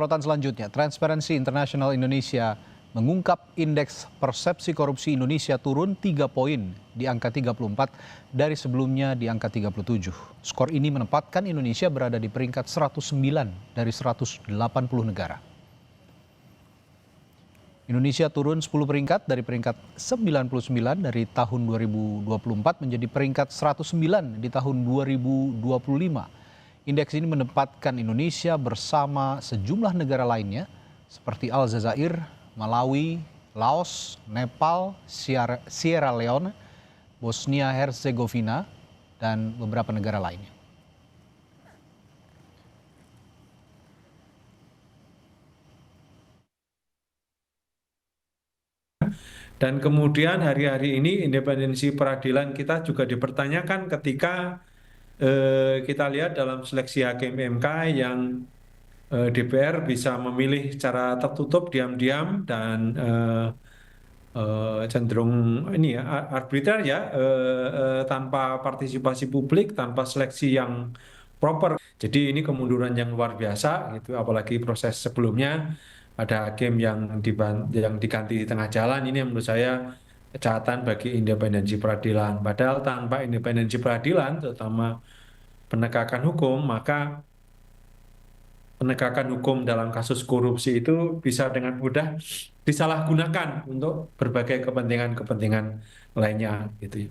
Sorotan selanjutnya, Transparency International Indonesia mengungkap indeks persepsi korupsi Indonesia turun 3 poin di angka 34 dari sebelumnya di angka 37. Skor ini menempatkan Indonesia berada di peringkat 109 dari 180 negara. Indonesia turun 10 peringkat dari peringkat 99 dari tahun 2024 menjadi peringkat 109 di tahun 2025. Indeks ini menempatkan Indonesia bersama sejumlah negara lainnya seperti Aljazair, Malawi, Laos, Nepal, Sierra Leone, Bosnia Herzegovina, dan beberapa negara lainnya. Dan kemudian hari-hari ini independensi peradilan kita juga dipertanyakan ketika kita lihat dalam seleksi hakim MK yang DPR bisa memilih secara tertutup, diam-diam, dan cenderung ini ya arbiter ya, tanpa partisipasi publik, tanpa seleksi yang proper. Jadi ini kemunduran yang luar biasa gitu, apalagi proses sebelumnya ada hakim yang diganti di tengah jalan. Ini yang menurut saya catatan bagi independensi peradilan. Padahal tanpa independensi peradilan, terutama penegakan hukum, maka penegakan hukum dalam kasus korupsi itu bisa dengan mudah disalahgunakan untuk berbagai kepentingan-kepentingan lainnya gitu ya.